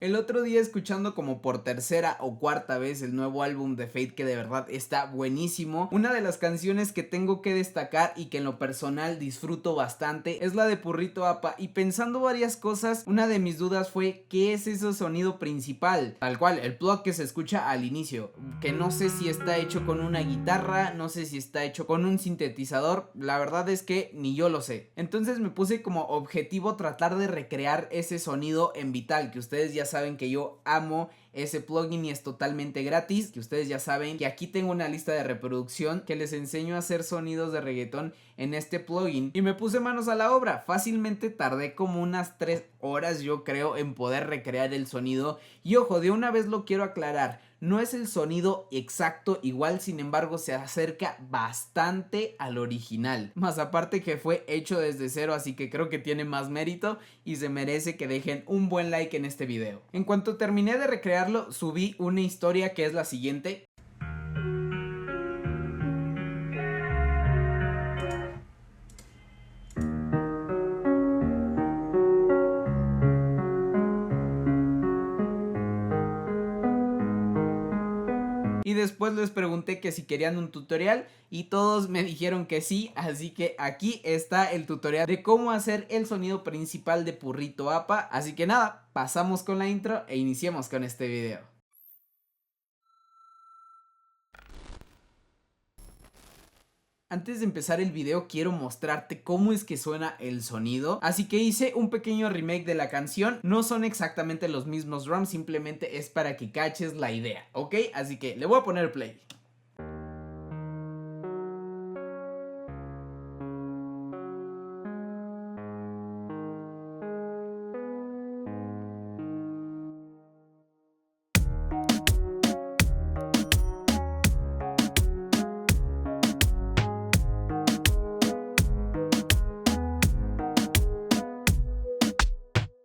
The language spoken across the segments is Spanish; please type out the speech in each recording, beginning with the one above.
El otro día escuchando como por tercera o cuarta vez el nuevo álbum de Fate, que de verdad está buenísimo. Una de las canciones que tengo que destacar y que en lo personal disfruto bastante es la de Purrito Apa, y pensando varias cosas, una de mis dudas fue ¿qué es ese sonido principal? Tal cual, el plug que se escucha al inicio, que no sé si está hecho con una guitarra, no sé si está hecho con un sintetizador, la verdad es que ni yo lo sé. Entonces me puse como objetivo tratar de recrear ese sonido en Vital, que ustedes ya saben que yo amo ese plugin y es totalmente gratis, que ustedes ya saben que aquí tengo una lista de reproducción que les enseño a hacer sonidos de reggaetón en este plugin, y me puse manos a la obra. Fácilmente tardé como unas 3 horas yo creo en poder recrear el sonido, y ojo, de una vez lo quiero aclarar, no es el sonido exacto igual, sin embargo se acerca bastante al original, más aparte que fue hecho desde cero, así que creo que tiene más mérito y se merece que dejen un buen like en este video. En cuanto terminé de recrearlo, subí una historia que es la siguiente. Y después les pregunté que si querían un tutorial y todos me dijeron que sí, así que aquí está el tutorial de cómo hacer el sonido principal de Purrito Apa. Así que nada, pasamos con la intro e iniciemos con este video. Antes de empezar el video quiero mostrarte cómo es que suena el sonido, así que hice un pequeño remake de la canción. No son exactamente los mismos drums, simplemente es para que caches la idea, ¿ok? Así que le voy a poner play.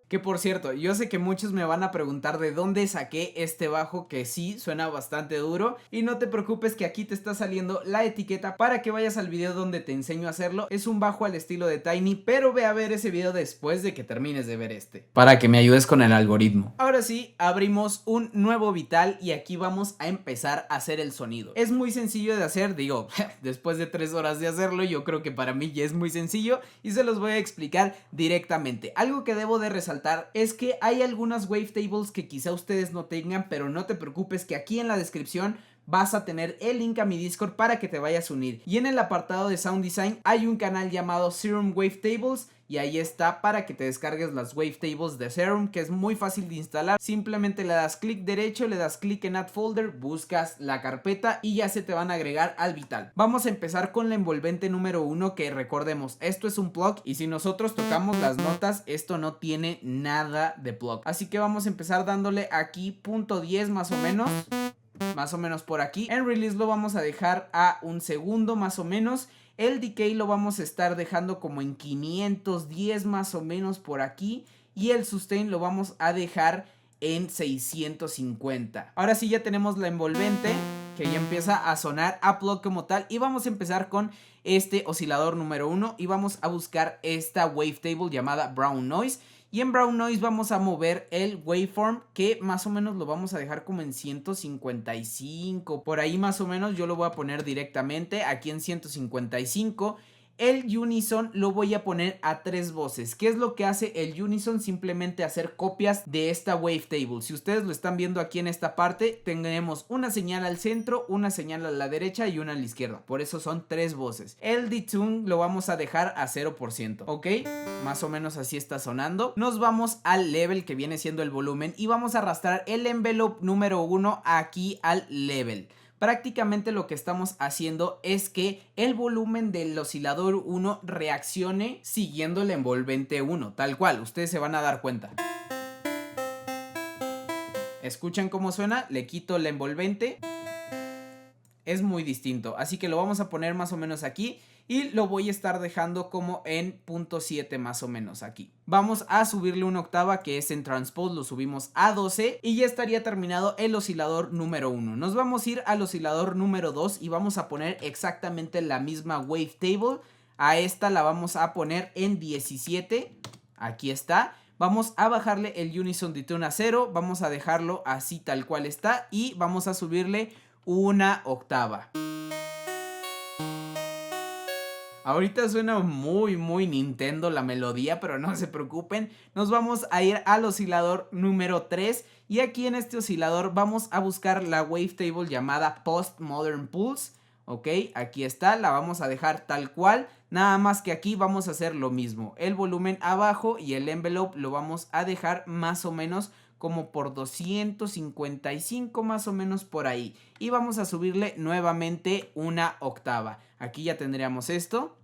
Que por cierto, yo sé que muchos me van a preguntar de dónde saqué este bajo, que sí, suena bastante duro, y no te preocupes que aquí te está saliendo la etiqueta para que vayas al video donde te enseño a hacerlo. Es un bajo al estilo de Tiny, pero ve a ver ese video después de que termines de ver este, para que me ayudes con el algoritmo. Ahora sí, abrimos un nuevo Vital y aquí vamos a empezar a hacer el sonido. Es muy sencillo de hacer, digo, después de 3 horas de hacerlo, yo creo que para mí ya es muy sencillo y se los voy a explicar directamente. Algo que debo de resaltar es que hay algunas wavetables que quizá ustedes no tengan, pero no te preocupes que aquí en la descripción vas a tener el link a mi Discord para que te vayas a unir, y en el apartado de Sound Design hay un canal llamado Serum Wavetables y ahí está para que te descargues las wavetables de Serum, que es muy fácil de instalar. Simplemente le das clic derecho, le das clic en Add Folder, buscas la carpeta y ya se te van a agregar al Vital. Vamos a empezar con la envolvente número 1, que recordemos, esto es un plug y si nosotros tocamos las notas, esto no tiene nada de plug. Así que vamos a empezar dándole aquí punto 10 más o menos por aquí. En release lo vamos a dejar a un segundo más o menos. El decay lo vamos a estar dejando como en 510 más o menos por aquí. Y el sustain lo vamos a dejar en 650. Ahora sí ya tenemos la envolvente, que ya empieza a sonar a plug como tal. Y vamos a empezar con este oscilador número 1 y vamos a buscar esta wavetable llamada Brown Noise. Y en Brown Noise vamos a mover el waveform, que más o menos lo vamos a dejar como en 155. Por ahí más o menos yo lo voy a poner directamente aquí en 155. El Unison lo voy a poner a 3 voces. ¿Qué es lo que hace el Unison? Simplemente hacer copias de esta wavetable. Si ustedes lo están viendo aquí en esta parte, tenemos una señal al centro, una señal a la derecha y una a la izquierda. Por eso son 3 voces. El detune lo vamos a dejar a 0%, ¿ok? Más o menos así está sonando. Nos vamos al level, que viene siendo el volumen, y vamos a arrastrar el envelope número 1 aquí al level. Prácticamente lo que estamos haciendo es que el volumen del oscilador 1 reaccione siguiendo el envolvente 1, tal cual, ustedes se van a dar cuenta. ¿Escuchan cómo suena? Le quito la envolvente. Es muy distinto, así que lo vamos a poner más o menos aquí y lo voy a estar dejando como en .7 más o menos aquí. Vamos a subirle una octava, que es en transpose, lo subimos a 12 y ya estaría terminado el oscilador número 1. Nos vamos a ir al oscilador número 2 y vamos a poner exactamente la misma wavetable. A esta la vamos a poner en 17, aquí está. vamos a bajarle el Unison Detune a 0, vamos a dejarlo así tal cual está y vamos a subirle una octava. Ahorita suena muy Nintendo la melodía, pero no se preocupen, nos vamos a ir al oscilador número 3 y aquí en este oscilador vamos a buscar la wavetable llamada Postmodern Pulse. Ok, aquí está, la vamos a dejar tal cual, nada más que aquí vamos a hacer lo mismo, el volumen abajo y el envelope lo vamos a dejar más o menos como por 255 más o menos por ahí y vamos a subirle nuevamente una octava. Aquí ya tendríamos esto.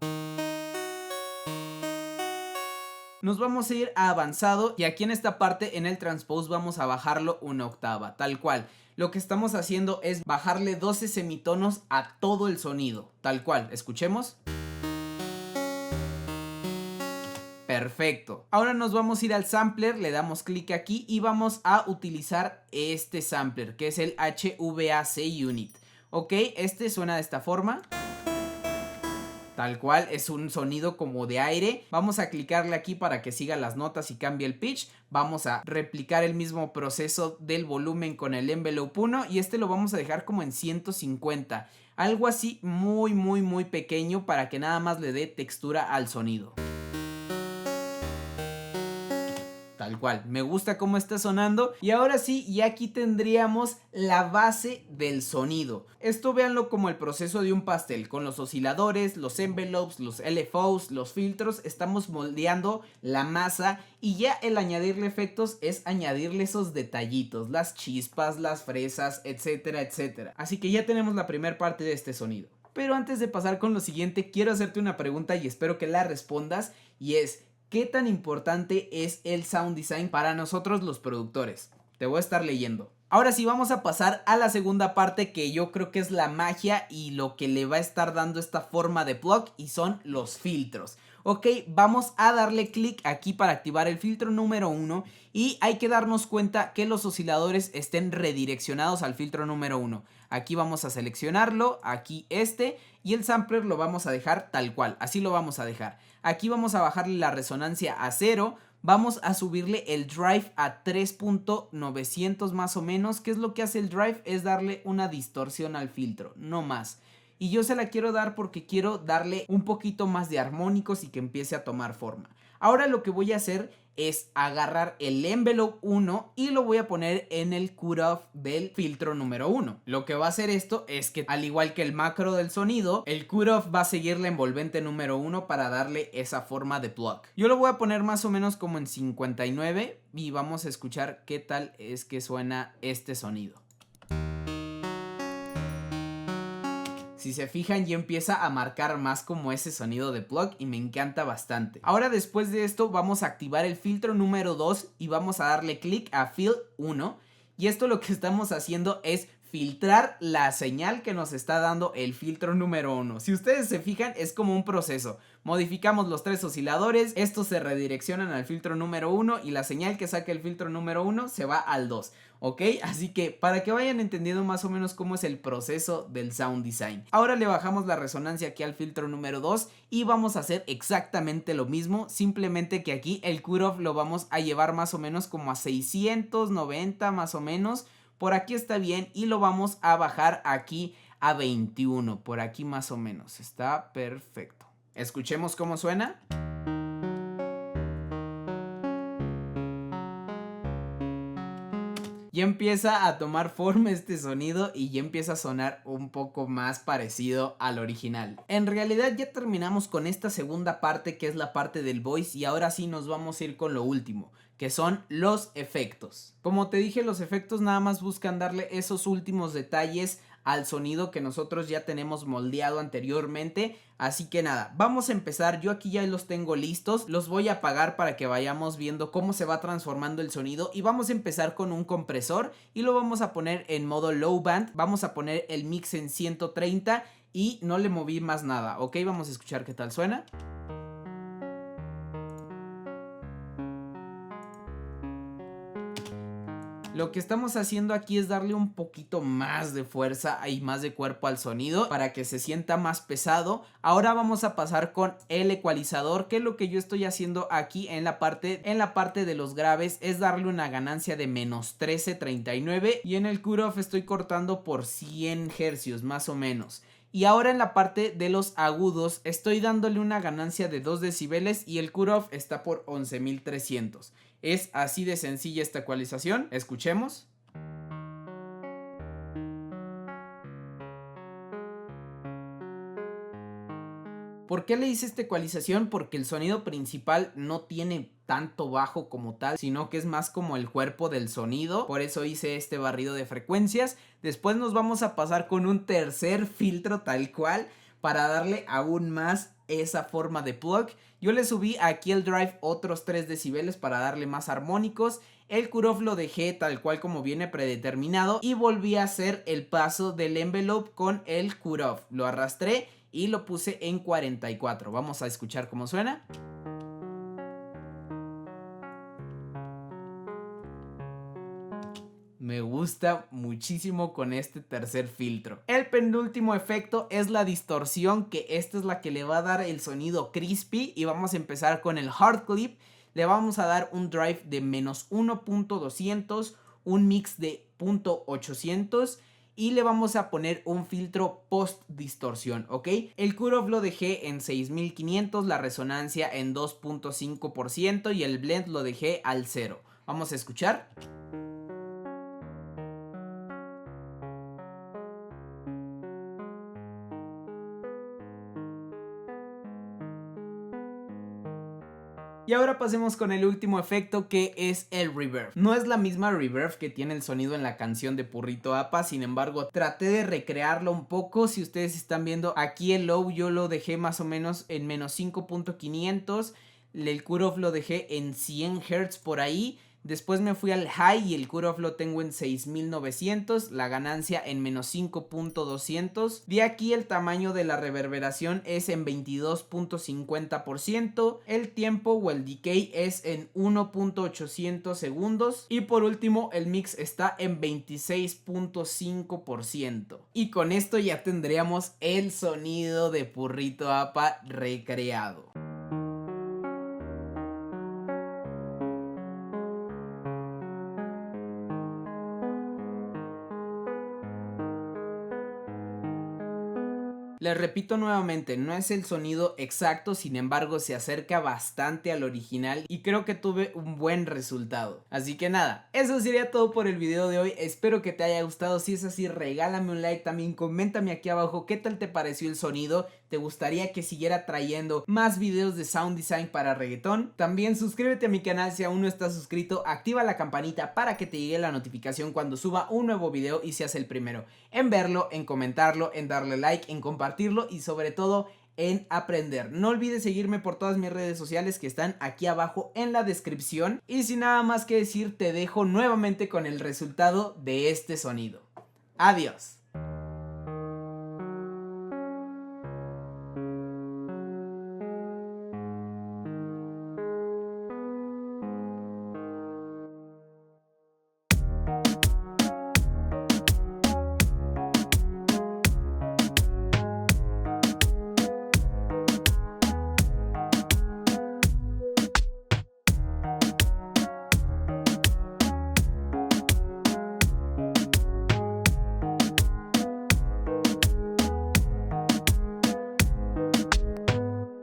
Nos vamos a ir a avanzado y aquí en esta parte en el transpose vamos a bajarlo una octava, tal cual. Lo que estamos haciendo es bajarle 12 semitonos a todo el sonido, tal cual. Escuchemos. Perfecto. Ahora nos vamos a ir al sampler, le damos clic aquí y vamos a utilizar este sampler que es el HVAC Unit. Ok, este suena de esta forma. Tal cual, es un sonido como de aire. Vamos a clicarle aquí para que siga las notas y cambie el pitch. Vamos a replicar el mismo proceso del volumen con el envelope 1 y este lo vamos a dejar como en 150. Algo así muy pequeño para que nada más le dé textura al sonido. Tal cual, me gusta cómo está sonando y ahora sí, y aquí tendríamos la base del sonido. Esto véanlo como el proceso de un pastel, con los osciladores, los envelopes, los LFOs, los filtros, estamos moldeando la masa y ya el añadirle efectos es añadirle esos detallitos, las chispas, las fresas, etcétera, etcétera. Así que ya tenemos la primera parte de este sonido. Pero antes de pasar con lo siguiente, quiero hacerte una pregunta y espero que la respondas y es: ¿qué tan importante es el sound design para nosotros los productores? Te voy a estar leyendo. Ahora sí, vamos a pasar a la segunda parte que yo creo que es la magia y lo que le va a estar dando esta forma de plug y son los filtros. Ok, vamos a darle clic aquí para activar el filtro número 1 y hay que darnos cuenta que los osciladores estén redireccionados al filtro número 1. Aquí vamos a seleccionarlo, aquí este y el sampler lo vamos a dejar tal cual, así lo vamos a dejar. Aquí vamos a bajarle la resonancia a 0, vamos a subirle el drive a 3.900 más o menos. ¿Qué es lo que hace el drive? Es darle una distorsión al filtro, no más. Y yo se la quiero dar porque quiero darle un poquito más de armónicos y que empiece a tomar forma. Ahora lo que voy a hacer es agarrar el envelope 1 y lo voy a poner en el cutoff del filtro número 1. Lo que va a hacer esto es que, al igual que el macro del sonido, el cutoff va a seguir la envolvente número 1 para darle esa forma de plug. Yo lo voy a poner más o menos como en 59 y vamos a escuchar qué tal es que suena este sonido. Si se fijan, ya empieza a marcar más como ese sonido de plug y me encanta bastante. Ahora, después de esto, vamos a activar el filtro número 2 y vamos a darle clic a Fill 1. Y esto lo que estamos haciendo es filtrar la señal que nos está dando el filtro número 1. Si ustedes se fijan, es como un proceso. Modificamos los 3 osciladores, estos se redireccionan al filtro número 1 y la señal que saca el filtro número 1 se va al 2. ¿Ok? Así que para que vayan entendiendo más o menos cómo es el proceso del sound design. Ahora le bajamos la resonancia aquí al filtro número 2 y vamos a hacer exactamente lo mismo, simplemente que aquí el cutoff lo vamos a llevar más o menos como a 690 más o menos. Por aquí está bien y lo vamos a bajar aquí a 21, por aquí más o menos. Está perfecto. Escuchemos cómo suena. Ya empieza a tomar forma este sonido y ya empieza a sonar un poco más parecido al original. En realidad ya terminamos con esta segunda parte, que es la parte del voice, y ahora sí nos vamos a ir con lo último, que son los efectos. Como te dije, los efectos nada más buscan darle esos últimos detalles al sonido que nosotros ya tenemos moldeado anteriormente. Así que nada, vamos a empezar. Yo aquí ya los tengo listos, los voy a apagar para que vayamos viendo cómo se va transformando el sonido. Y vamos a empezar con un compresor y lo vamos a poner en modo low band. Vamos a poner el mix en 130 y no le moví más nada. Ok, vamos a escuchar qué tal suena. Lo que estamos haciendo aquí es darle un poquito más de fuerza y más de cuerpo al sonido para que se sienta más pesado. Ahora vamos a pasar con el ecualizador, que lo que yo estoy haciendo aquí en la parte de los graves es darle una ganancia de menos 13.39 y en el cutoff estoy cortando por 100 hercios más o menos. Y ahora en la parte de los agudos estoy dándole una ganancia de 2 decibeles y el cutoff está por 11.300. Es así de sencilla esta ecualización. Escuchemos. ¿Por qué le hice esta ecualización? Porque el sonido principal no tiene tanto bajo como tal, sino que es más como el cuerpo del sonido. Por eso hice este barrido de frecuencias. Después nos vamos a pasar con un tercer filtro tal cual para darle aún más esa forma de plug. Yo le subí aquí el drive otros 3 decibeles para darle más armónicos. El cutoff lo dejé tal cual como viene predeterminado y volví a hacer el paso del envelope con el cutoff. Lo arrastré y lo puse en 44. Vamos a escuchar cómo suena. Me gusta muchísimo con este tercer filtro. El penúltimo efecto es la distorsión, que esta es la que le va a dar el sonido crispy. Y vamos a empezar con el hard clip. Le vamos a dar un drive de menos 1.200, un mix de 0.800 y le vamos a poner un filtro post distorsión, ¿ok? El cutoff lo dejé en 6500, la resonancia en 2.5% y el blend lo dejé al 0. Vamos a escuchar. Y ahora pasemos con el último efecto, que es el reverb. No es la misma reverb que tiene el sonido en la canción de Purrito APA, sin embargo traté de recrearlo un poco. Si ustedes están viendo aquí el low, yo lo dejé más o menos en menos 5.500, el cutoff lo dejé en 100 Hz por ahí. Después me fui al high y el cutoff lo tengo en 6900, la ganancia en menos 5.200. De aquí el tamaño de la reverberación es en 22.50%, el tiempo o el decay es en 1.800 segundos y por último el mix está en 26.5%. Y con esto ya tendríamos el sonido de Purrito APA recreado. Les repito nuevamente, no es el sonido exacto, sin embargo se acerca bastante al original y creo que tuve un buen resultado. Así que nada, eso sería todo por el video de hoy. Espero que te haya gustado. Si es así, regálame un like, también coméntame aquí abajo qué tal te pareció el sonido. ¿Te gustaría que siguiera trayendo más videos de sound design para reggaetón? También suscríbete a mi canal si aún no estás suscrito, activa la campanita para que te llegue la notificación cuando suba un nuevo video y seas el primero en verlo, en comentarlo, en darle like, en compartirlo y sobre todo en aprender. No olvides seguirme por todas mis redes sociales que están aquí abajo en la descripción. Y sin nada más que decir, te dejo nuevamente con el resultado de este sonido. Adiós.